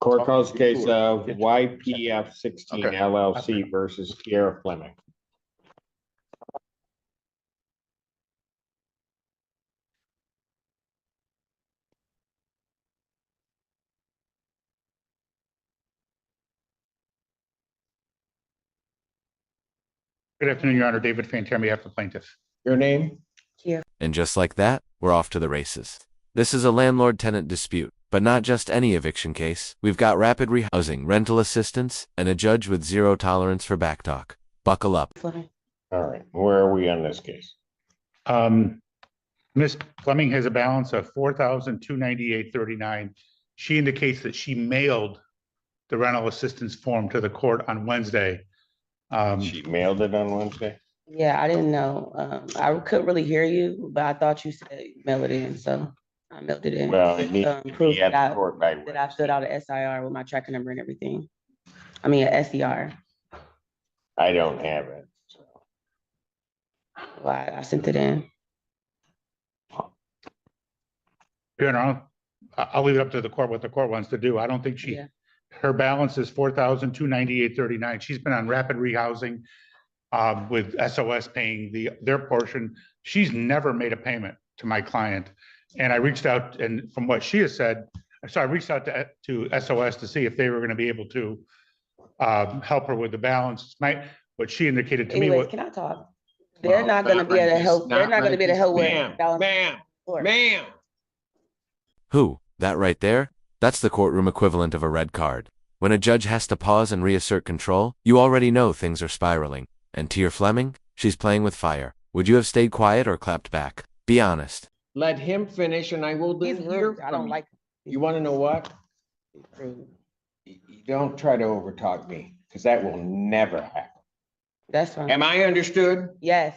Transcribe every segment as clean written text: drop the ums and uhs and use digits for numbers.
Court calls case of YPF 16 LLC versus Kiera Fleming. Good afternoon, Your Honor. David Fantier on behalf of the plaintiff. Your name? And just like that, we're off to the races. This is a landlord-tenant dispute, but not just any eviction case. We've got rapid rehousing, rental assistance, and a judge with zero tolerance for backtalk. Buckle up. All right, where are we on this case? Ms. Fleming has a balance of $4,298.39. She indicates that she mailed the rental assistance form to the court on Wednesday. She mailed it on Wednesday? Yeah, I didn't know. I couldn't really hear you, but I thought you said mail it in, so I mailed it in. Well, it needs to Proof be at that the court by that I filled out an SIR with my tracking number and everything. I mean, an SER. I don't have it. So. Well, I sent it in. Your Honor, I'll leave it up to the court what the court wants to do. I don't think her balance is $4,298.39. She's been on rapid rehousing with SOS paying their portion. She's never made a payment to my client. And I reached out, and from what she has said, so I reached out to SOS to see if they were going to be able to help her with the balance. What she indicated to me was, can I talk? They're not going to be able to help. They're not going to be able to help with balance. Ma'am. Who? That right there? That's the courtroom equivalent of a red card. When a judge has to pause and reassert control, you already know things are spiraling. And Kiera Fleming, she's playing with fire. Would you have stayed quiet or clapped back? Be honest. Let him finish and I will He's hear rude. I don't like. You want to know what? Rude. You don't try to overtalk me, because that will never happen. That's fine. Am I understood? Yes.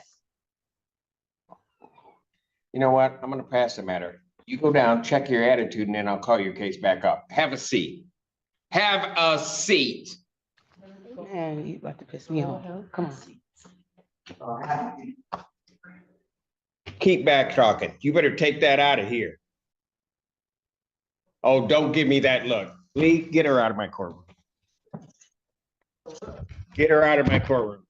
You know what? I'm going to pass the matter. You go down, check your attitude, and then I'll call your case back up. Have a seat. Have a seat. Man, you about to piss me off. Come on. Keep back talking. You better take that out of here. Oh, don't give me that look. Lee, get her out of my courtroom. Get her out of my courtroom.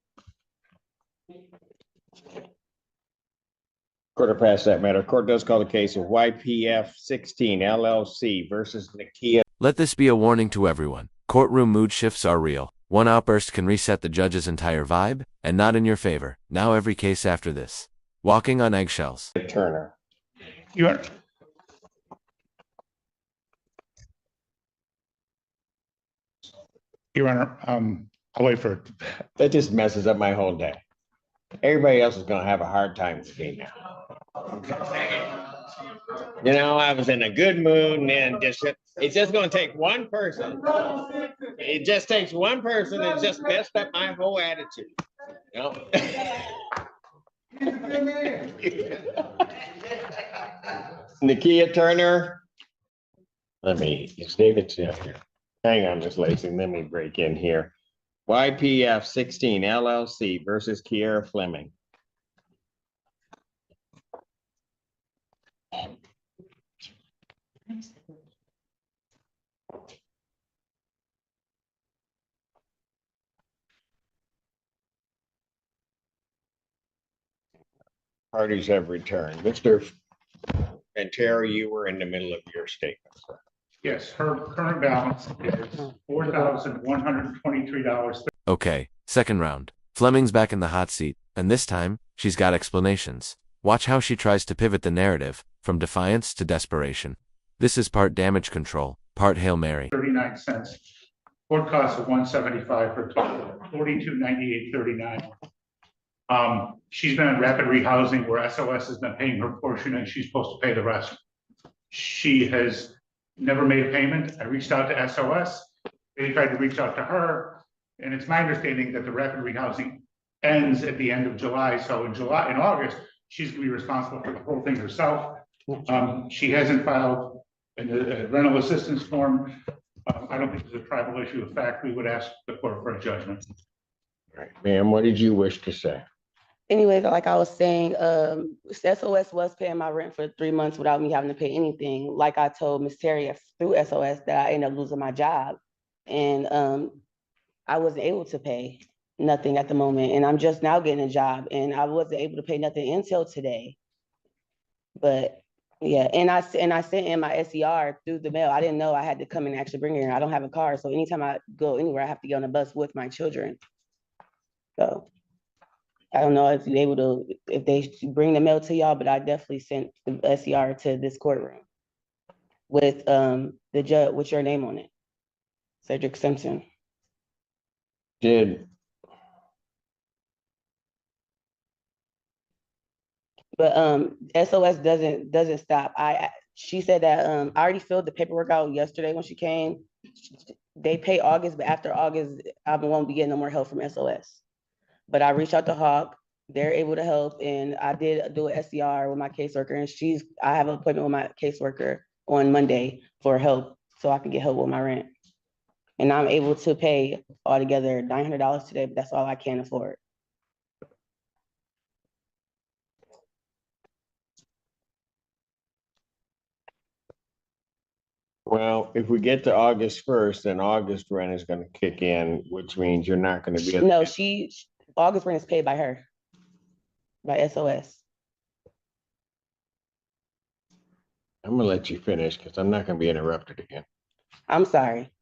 Court will pass that matter. Court does call the case of YPF 16 LLC versus Nakia. Let this be a warning to everyone. Courtroom mood shifts are real. One outburst can reset the judge's entire vibe, and not in your favor. Now every case after this. Walking on eggshells. Turner. Your Honor, I'll wait for it. That just messes up my whole day. Everybody else is going to have a hard time with me now. You know, I was in a good mood, and then it's just going to take one person. It just takes one person and just messed up my whole attitude. You know? Nakia Turner. Is David still here? Hang on, Miss Lacy. Let me break in here. YPF 16 LLC versus Kiera Fleming. Parties have returned. Mr. Fantier, you were in the middle of your statement, sir. Yes, her current balance is $4,123. Okay, second round. Fleming's back in the hot seat, and this time, she's got explanations. Watch how she tries to pivot the narrative, from defiance to desperation. This is part damage control, part Hail Mary. 39 cents. Court costs of $175 for a total of $42.98.39. She's been in rapid rehousing where SOS has been paying her portion and she's supposed to pay the rest. She has never made a payment. I reached out to SOS. They tried to reach out to her. And it's my understanding that the rapid rehousing ends at the end of July. So in August, she's going to be responsible for the whole thing herself. She hasn't filed a rental assistance form. I don't think there's a tribal issue of fact. We would ask the court for a judgment. All right, ma'am, what did you wish to say? anyways, like I was saying, SOS was paying my rent for 3 months without me having to pay anything. Like I told Miss Terry through SOS that I ended up losing my job. And I wasn't able to pay nothing at the moment. And I'm just now getting a job and I wasn't able to pay nothing until today. But yeah, and I sent in my SER through the mail. I didn't know I had to come and actually bring it here. I don't have a car. So anytime I go anywhere, I have to get on a bus with my children. So I don't know if you're able to, if they bring the mail to y'all, but I definitely sent the SER to this courtroom with the judge with your name on it, Judge Simpson. Did, But SOS doesn't stop. She said that I already filled the paperwork out yesterday when she came. They pay August, but after August, I won't be getting no more help from SOS. But I reached out to Hawk. They're able to help, and I did do an SCR with my caseworker, and I have an appointment with my caseworker on Monday for help, so I can get help with my rent. And I'm able to pay altogether $900 today, but that's all I can afford. well, if we get to August 1st, then August rent is gonna kick in, which means you're not gonna be. No, August rent is paid by her, by SOS. I'm gonna let you finish because I'm not gonna be interrupted again. I'm sorry.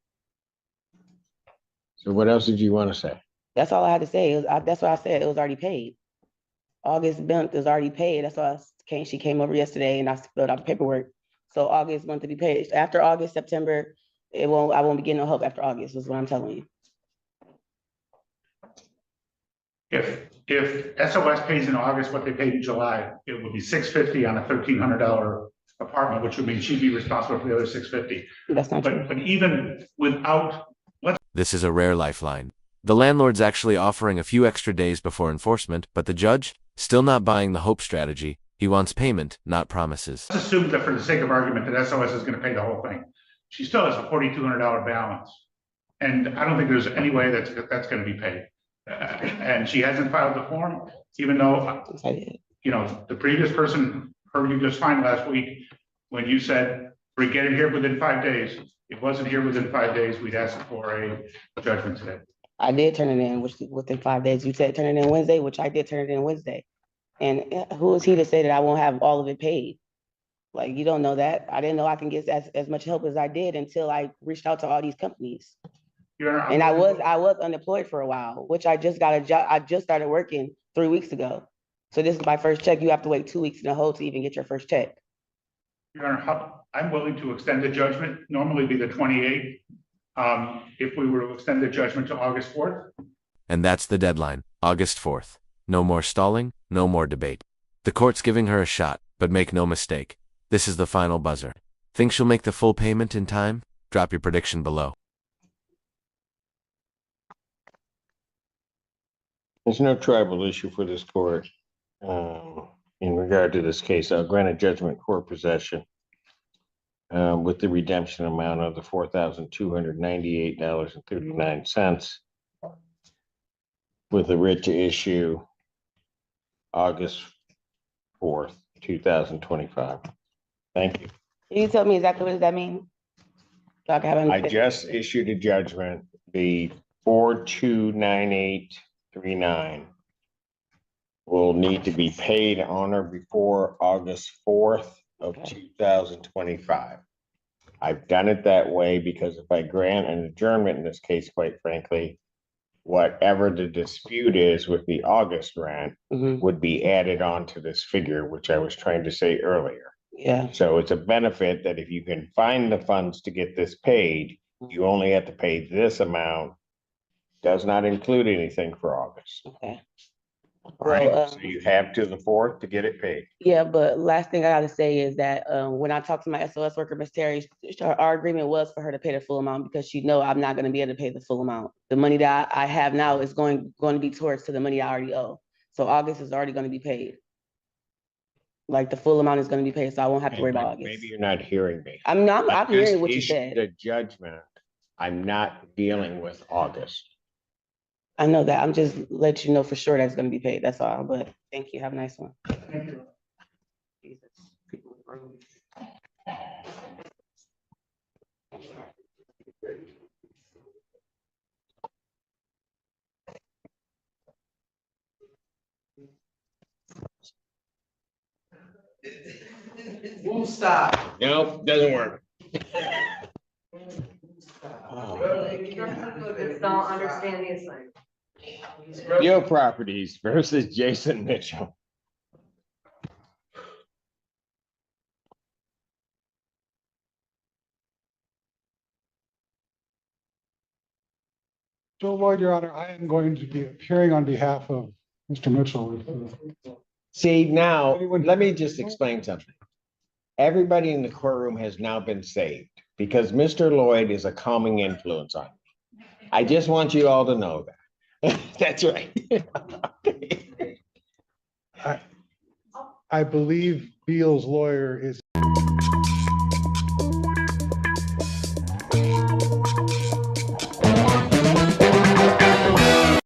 So what else did you want to say? That's all I had to say. That's what I said. It was already paid. August month is already paid. That's why she came over yesterday and I filled out the paperwork. So August month to be paid. After August, September, I won't be getting no help after August, is what I'm telling you. If SOS pays in August what they paid in July, it would be $650 on a $1,300 apartment, which would mean she'd be responsible for the other $650. That's not true. But even without, This is a rare lifeline. The landlord's actually offering a few extra days before enforcement, but the judge, still not buying the hope strategy. He wants payment, not promises. let's assume that for the sake of argument that SOS is going to pay the whole thing. She still has a $4,200 balance. And I don't think there's any way that's going to be paid. And she hasn't filed the form, even though, you know, the previous person heard you just fine last week when you said, we get it here within 5 days. It wasn't here within 5 days. We'd ask for a judgment today. I did turn it in within 5 days. You said turn it in Wednesday, which I did turn it in Wednesday. And who is he to say that I won't have all of it paid? Like, you don't know that. I didn't know I can get as much help as I did until I reached out to all these companies. And I was unemployed for a while, which I just got a job. I just started working 3 weeks ago. So this is my first check. You have to wait 2 weeks in a hold to even get your first check. Your Honor, I'm willing to extend the judgment, normally be the 28th. If we were to extend the judgment to August 4th. And that's the deadline, August 4th. No more stalling, no more debate. The court's giving her a shot, but make no mistake. This is the final buzzer. Think she'll make the full payment in time? Drop your prediction below. There's no tribal issue for this court. In regard to this case, I'll grant a judgment court possession with the redemption amount of the $4,298.39 with the writ to issue August 4th, 2025. Thank you. Can you tell me exactly what does that mean? So I can have I just issued a judgment, the 429839 will need to be paid on or before August 4th of 2025. I've done it that way because if I grant an adjournment in this case, quite frankly, whatever the dispute is with the August rent would be added on to this figure, which I was trying to say earlier. Yeah. So it's a benefit that if you can find the funds to get this paid, you only have to pay this amount. Does not include anything for August. Okay. Right, so you have to the 4th to get it paid. Yeah, but last thing I gotta say is that when I talked to my SOS worker, Miss Terry, our agreement was for her to pay the full amount because she know I'm not gonna be able to pay the full amount. The money that I have now is going to be towards to the money I already owe. So August is already gonna be paid. Like the full amount is gonna be paid, so I won't have to worry about August. Maybe you're not hearing me. I'm hearing what you said. The judgment, I'm not dealing with August. I know that. I'm just let you know for sure that's gonna be paid. That's all. But thank you. Have a nice one. Thank you. Jesus. People with rules. Won't stop. Nope, doesn't work. Just don't understand the assignment. Real Properties versus Jason Mitchell. Joe Lloyd, Your Honor, I am going to be appearing on behalf of Mr. Mitchell. See, now, let me just explain something. Everybody in the courtroom has now been saved because Mr. Lloyd is a calming influence on me. I just want you all to know that. That's right. I believe Beal's lawyer is